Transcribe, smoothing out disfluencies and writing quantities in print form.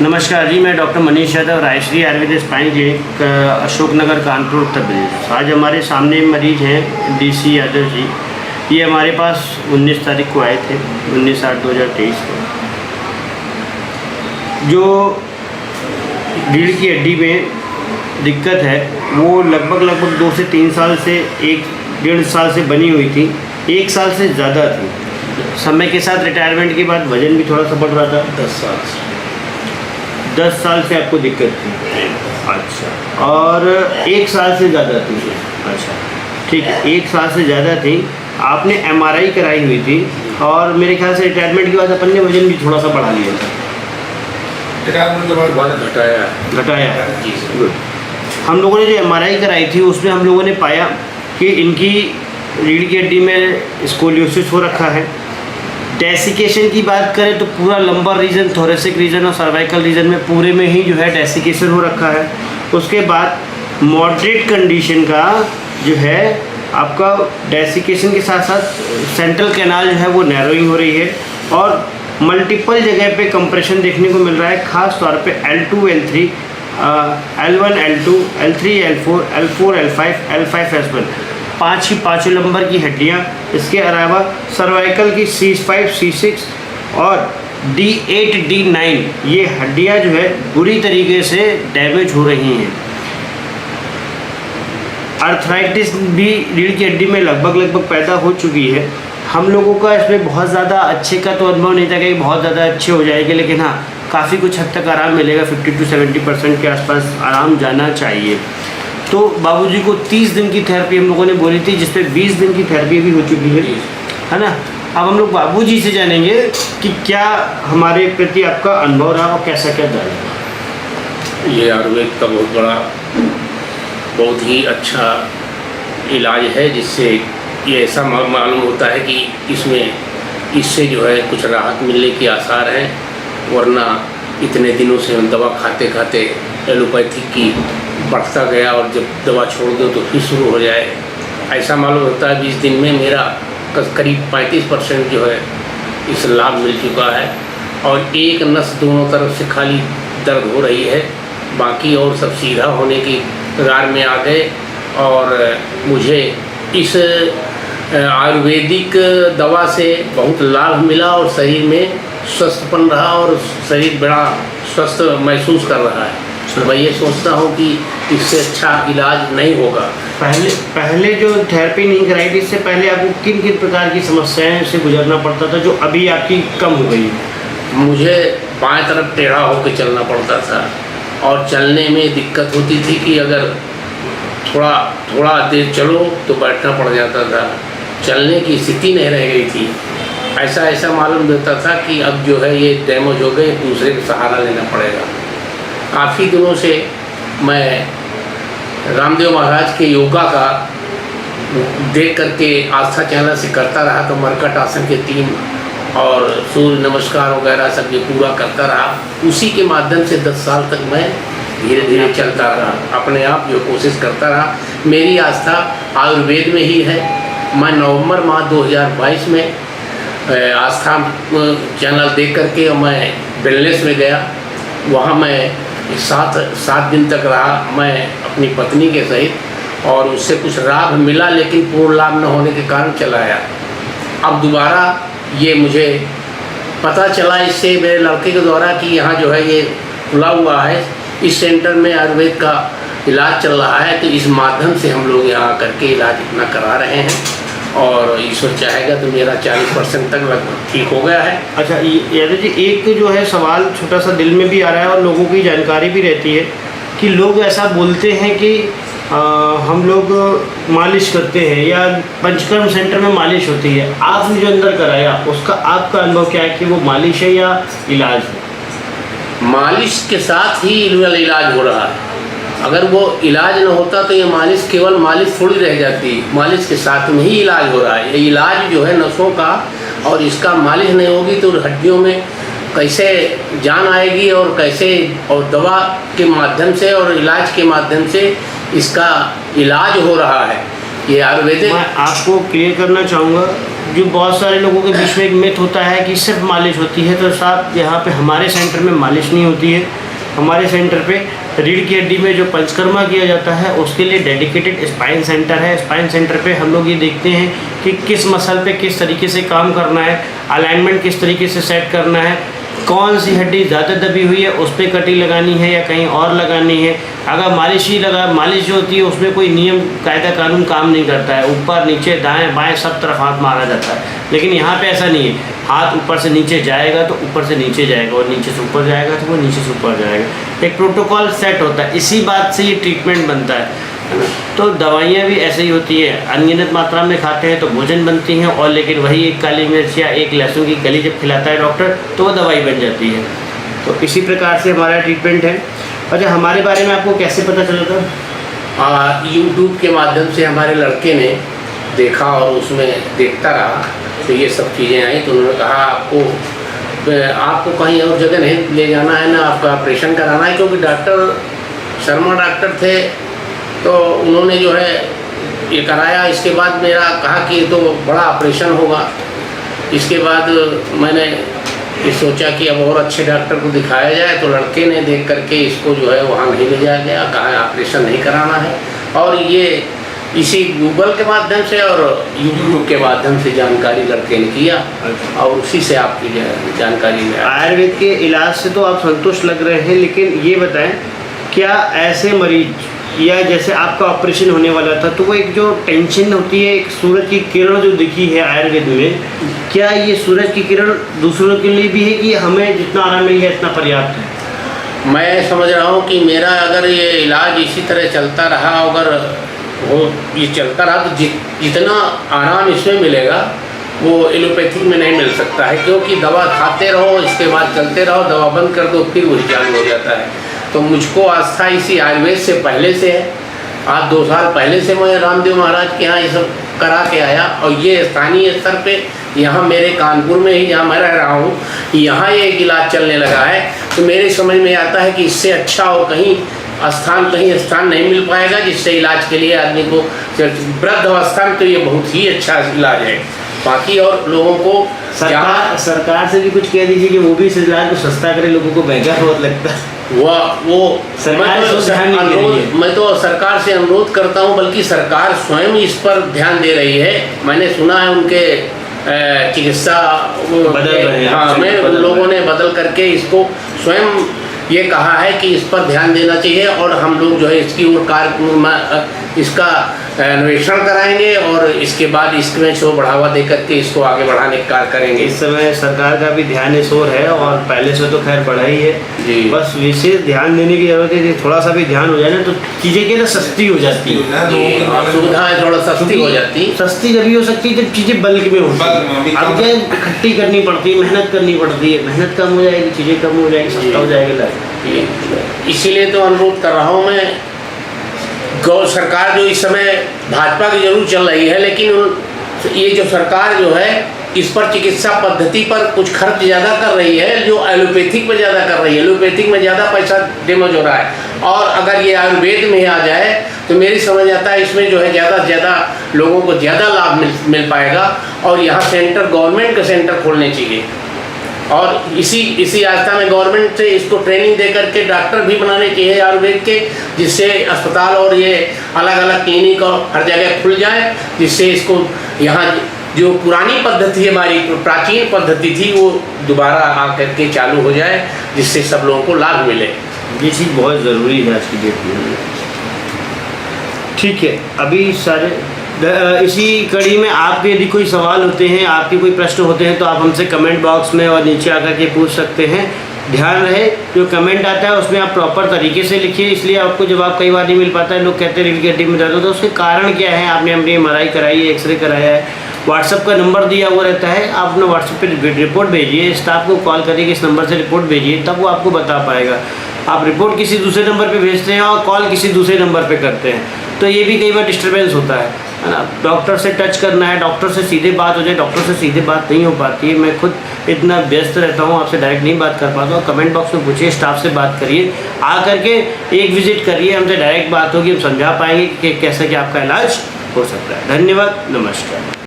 नमस्कार जी, मैं doctor Manish Yadav, Raishree Ayurveda spine clinic, Ashoknagar, Kanpur, Uttar Pradesh. आज हमारे सामने मरीज हैं डीसी यादव जी। ये हमारे पास 19 तारीख को आए थे, 19/8/2023 को। जो रीढ़ की हड्डी में दिक्कत है वो लगभग 2 से 3 साल से 1-1.5 साल से बनी हुई थी, 1 साल से ज़्यादा थी। समय के साथ रिटायरमेंट के बाद वज़न भी थोड़ा सा बढ़ रहा था। 10 साल से आपको दिक्कत थी। अच्छा, और 1 साल से ज़्यादा थी। अच्छा, ठीक है, 1 साल से ज़्यादा थी। आपने MRI कराई हुई थी और मेरे ख्याल से रिटायरमेंट के बाद अपन ने वज़न भी थोड़ा सा बढ़ा लिया था। रिटायरमेंट के बाद घटाया जी, गुड। हम लोगों ने जो MRI कराई थी उसमें हम लोगों ने पाया कि इनकी रीढ़ की हड्डी में स्कोलियोसिस हो रखा है। डेसिकेशन की बात करें तो पूरा लंबर रीजन, थोरेसिक रीजन और सर्वाइकल रीजन में पूरे में ही जो है डेसिकेशन हो रखा है। उसके बाद मॉडरेट कंडीशन का जो है आपका डेसिकेशन के साथ साथ सेंट्रल कैनाल जो है वो नैरोइंग हो रही है और मल्टीपल जगह पे कंप्रेशन देखने को मिल रहा है, ख़ास तौर पे L2, L3, L1, L2, L3, L4, L4, L5, L5, S1, पाँचों नंबर की हड्डियाँ। इसके अलावा सर्वाइकल की C5, C6 और D8, D9 ये हड्डियाँ जो है बुरी तरीके से डैमेज हो रही हैं। आर्थराइटिस भी रीढ़ की हड्डी में लगभग पैदा हो चुकी है। हम लोगों का इसमें बहुत ज़्यादा अच्छे का तो अनुभव नहीं था कि बहुत ज़्यादा अच्छे हो जाएंगे, लेकिन हाँ, काफ़ी कुछ हद तक आराम मिलेगा। 50 से 70% के आसपास आराम जाना चाहिए। तो बाबूजी को 30 दिन की थेरेपी हम लोगों ने बोली थी, जिसमें 20 दिन की थेरेपी भी हो चुकी है ना। अब हम लोग बाबूजी से जानेंगे कि क्या हमारे प्रति आपका अनुभव रहा और कैसा क्या रहा। ये आयुर्वेद का बहुत ही अच्छा इलाज है, जिससे ये ऐसा मालूम होता है कि इससे जो है कुछ राहत मिलने के आसार हैं, वरना इतने दिनों से हम दवा खाते खाते एलोपैथी की बढ़ता गया और जब दवा छोड़ दो तो फिर शुरू हो जाए, ऐसा मालूम होता है। 20 दिन में मेरा करीब 35% जो है इस लाभ मिल चुका है और एक नस दोनों तरफ से खाली दर्द हो रही है, बाकी और सब सीधा होने की कगार में आ गए। और मुझे इस आयुर्वेदिक दवा से बहुत लाभ मिला और शरीर में स्वस्थपन रहा और शरीर बड़ा स्वस्थ महसूस कर रहा है। तो मैं ये सोचता हूँ कि इससे अच्छा इलाज नहीं होगा। पहले जो थेरेपी नहीं कराई थी, इससे पहले आपको किन किन प्रकार की समस्याएं से गुजरना पड़ता था जो अभी आपकी कम हो गई? मुझे बाएं तरफ टेढ़ा होकर चलना पड़ता था और चलने में दिक्कत होती थी कि अगर थोड़ा देर चलो तो बैठना पड़ जाता था, चलने की स्थिति नहीं रह गई थी। ऐसा मालूम देता था कि अब जो है ये डैमेज हो गए, दूसरे का सहारा लेना पड़ेगा। काफ़ी दिनों से मैं रामदेव महाराज के योगा का देख करके आस्था चैनल से करता रहा, तो मरकट आसन के 3 और सूर्य नमस्कार वगैरह सब ये पूरा करता रहा। उसी के माध्यम से 10 साल तक मैं धीरे धीरे चलता रहा, अपने आप जो कोशिश करता रहा। मेरी आस्था आयुर्वेद में ही है। मैं नवंबर माह 2022 में आस्था चैनल देख करके मैं वेलनेस में गया। वहाँ मैं 7 दिन तक रहा, मैं अपनी पत्नी के सहित, और उससे कुछ लाभ मिला, लेकिन पूर्ण लाभ न होने के कारण चला आया। अब दोबारा ये मुझे पता चला इससे मेरे लड़के के द्वारा कि यहाँ जो है ये खुला हुआ है, इस सेंटर में आयुर्वेद का इलाज चल रहा है। तो इस माध्यम से हम लोग यहाँ करके इलाज इतना करा रहे हैं और ईश्वर चाहेगा तो मेरा 40% तक लगभग ठीक हो गया है। अच्छा यादव जी, एक जो है सवाल छोटा सा दिल में भी आ रहा है और लोगों की जानकारी भी रहती है कि लोग ऐसा बोलते हैं कि हम लोग मालिश करते हैं या पंचकर्म सेंटर में मालिश होती है। आपने जो अंदर कराया उसका आपका अनुभव क्या है कि वो मालिश है या इलाज है? मालिश के साथ ही इलाज हो रहा है। अगर वो इलाज न होता तो ये मालिश केवल मालिश थोड़ी रह जाती, मालिश के साथ में ही इलाज हो रहा है। ये इलाज जो है नसों का, और इसका मालिश नहीं होगी तो हड्डियों में कैसे जान आएगी और कैसे, और दवा के माध्यम से और इलाज के माध्यम से इसका इलाज हो रहा है। ये आयुर्वेदिक। मैं आपको क्लियर करना चाहूँगा, जो बहुत सारे लोगों के बीच में एक मिथ होता है कि सिर्फ मालिश होती है, तो साहब यहाँ पे हमारे सेंटर में मालिश नहीं होती है। हमारे सेंटर पे रीढ़ की हड्डी में जो पंचकर्मा किया जाता है उसके लिए डेडिकेटेड स्पाइन सेंटर है। स्पाइन सेंटर पे हम लोग ये देखते हैं कि किस मसल पे किस तरीके से काम करना है, अलाइनमेंट किस तरीके से सेट करना है, कौन सी हड्डी ज़्यादा दबी हुई है उस पर कटी लगानी है या कहीं और लगानी है। अगर मालिश जो होती है उसमें कोई नियम कायदा कानून काम नहीं करता है, ऊपर नीचे दाएं बाएं सब तरफ हाथ मारा जाता है। लेकिन यहाँ पे ऐसा नहीं है, हाथ ऊपर से नीचे जाएगा तो ऊपर से नीचे जाएगा, और नीचे से ऊपर जाएगा तो वो नीचे से ऊपर जाएगा। एक प्रोटोकॉल सेट होता है, इसी बात से ये ट्रीटमेंट बनता है ना। तो दवाइयाँ भी ऐसे ही होती है, अनगिनत मात्रा में खाते हैं तो भोजन बनती हैं, और लेकिन वही एक काली मिर्च या एक लहसुन की कली जब खिलाता है डॉक्टर तो वो दवाई बन जाती है। तो इसी प्रकार से हमारा ट्रीटमेंट है। अच्छा, हमारे बारे में आपको कैसे पता चला था? यूट्यूब के माध्यम से हमारे लड़के ने देखा और उसमें देखता रहा तो ये सब चीज़ें आई, तो उन्होंने कहा आपको कहीं और जगह नहीं ले जाना है ना, आपका ऑपरेशन कराना है। क्योंकि डॉक्टर शर्मा डॉक्टर थे तो उन्होंने जो है ये कराया। इसके बाद मेरा कहा कि ये तो बड़ा ऑपरेशन होगा। इसके बाद मैंने ये सोचा कि अब और अच्छे डॉक्टर को दिखाया जाए, तो लड़के ने देख करके इसको जो है वहाँ नहीं ले जाया गया, कहा ऑपरेशन नहीं कराना है। और ये इसी गूगल के माध्यम से और यूट्यूब के माध्यम से जानकारी लड़के ने किया और उसी से आपकी जानकारी है। आयुर्वेद के इलाज से तो आप संतुष्ट लग रहे हैं, लेकिन ये बताएं क्या ऐसे मरीज या जैसे आपका ऑपरेशन होने वाला था तो वो एक जो टेंशन होती है, एक सूरज की किरण जो दिखी है आयुर्वेद में, क्या ये सूरज की किरण दूसरों के लिए भी है कि हमें जितना आराम मिल गया इतना पर्याप्त है? मैं समझ रहा हूँ कि मेरा अगर ये इलाज इसी तरह चलता रहा, अगर वो ये चलता रहा तो जितना आराम इसमें मिलेगा वो एलोपैथिक में नहीं मिल सकता है। क्योंकि दवा खाते रहो, इसके बाद चलते रहो, दवा बंद कर दो, फिर वही चालू हो जाता है। तो मुझको आस्था इसी आयुर्वेद से पहले से है। आज 2 साल पहले से मैं रामदेव महाराज के यहाँ ये सब करा के आया, और ये स्थानीय स्तर पे यहाँ मेरे कानपुर में ही जहाँ मैं रह रहा हूँ यहाँ ये एक इलाज चलने लगा है। तो मेरे समझ में आता है कि इससे अच्छा हो कहीं स्थान नहीं मिल पाएगा जिससे इलाज के लिए आदमी को वृद्ध अवस्था में तो ये बहुत ही अच्छा इलाज है। बाकी और लोगों को सरकार से भी कुछ कह दीजिए कि वो भी इस इलाज को सस्ता करे, लोगों को महंगा बहुत लगता है। वो मैं तो सरकार से अनुरोध करता हूँ, बल्कि सरकार स्वयं इस पर ध्यान दे रही है। मैंने सुना है उनके चिकित्सा बदल रहे हैं, हाँ, में उन लोगों ने बदल करके इसको स्वयं ये कहा है कि इस पर ध्यान देना चाहिए, और हम लोग जो है इसकी ओर इसका अन्वेषण कराएंगे और इसके बाद इसमें जो बढ़ावा दे करके इसको आगे बढ़ाने का कार्य करेंगे। इस समय सरकार का भी ध्यान इस ओर है, और पहले से तो खैर बढ़ा ही है जी। बस विशेष ध्यान देने की जरूरत है। थोड़ा सा भी ध्यान हो जाए ना तो चीज़ें की ना सस्ती हो जाती है, सुविधाएं थोड़ा सस्ती हो जाती। सस्ती जब भी हो सकती है जब चीज़ें बल्क में होती। अब क्या इकट्ठी करनी पड़ती है, मेहनत करनी पड़ती है, मेहनत कम हो जाएगी, चीज़ें कम हो जाएगी, सस्ता हो जाएगा। इसीलिए तो अनुरोध कर रहा हूँ मैं, गौ सरकार जो इस समय भाजपा की जरूर चल रही है, लेकिन ये जो सरकार जो है इस पर चिकित्सा पद्धति पर कुछ खर्च ज़्यादा कर रही है, जो एलोपैथिक पर ज़्यादा कर रही है। एलोपैथिक में ज़्यादा पैसा डैमेज हो रहा है, और अगर ये आयुर्वेद में आ जाए तो मेरी समझ आता है इसमें जो है ज़्यादा से ज़्यादा लोगों को ज़्यादा लाभ मिल पाएगा। और यहाँ सेंटर गवर्नमेंट के सेंटर खोलने चाहिए, और इसी आस्था में गवर्नमेंट से इसको ट्रेनिंग दे करके डॉक्टर भी बनाने चाहिए आयुर्वेद के, जिससे अस्पताल और ये अलग अलग क्लिनिक और हर जगह खुल जाए, जिससे इसको यहाँ जो पुरानी पद्धति हमारी प्राचीन पद्धति थी वो दोबारा आकर के चालू हो जाए, जिससे सब लोगों को लाभ मिले। ये चीज़ बहुत ज़रूरी है आज की डेट में। ठीक है, अभी सारे इसी कड़ी में आपके यदि कोई सवाल होते हैं, आपके कोई प्रश्न होते हैं तो आप हमसे कमेंट बॉक्स में और नीचे आकर के पूछ सकते हैं। ध्यान रहे जो कमेंट आता है उसमें आप प्रॉपर तरीके से लिखिए, इसलिए आपको जवाब कई बार नहीं मिल पाता है। लोग कहते हैं रीढ़ की हड्डी में दर्द होता है, उसके कारण क्या है, आपने अपनी MRI कराई है, एक्सरे कराया है, व्हाट्सअप का नंबर दिया हुआ रहता है, आप अपना व्हाट्सअप पर रिपोर्ट भेजिए, स्टाफ को कॉल करिए कि इस नंबर से रिपोर्ट भेजिए, तब वो आपको बता पाएगा। आप रिपोर्ट किसी दूसरे नंबर पे भेजते हैं और कॉल किसी दूसरे नंबर पे करते हैं, तो ये भी कई बार डिस्टर्बेंस होता है ना। डॉक्टर से टच करना है, डॉक्टर से सीधे बात हो जाए, डॉक्टर से सीधे बात नहीं हो पाती है। मैं खुद इतना व्यस्त रहता हूँ, आपसे डायरेक्ट नहीं बात कर पाता हूँ। कमेंट बॉक्स में पूछिए, स्टाफ से बात करिए, आ करके एक विजिट करिए, हमसे डायरेक्ट बात होगी, हम समझा पाएंगे कि कैसे कि आपका इलाज हो सकता है। धन्यवाद, नमस्कार।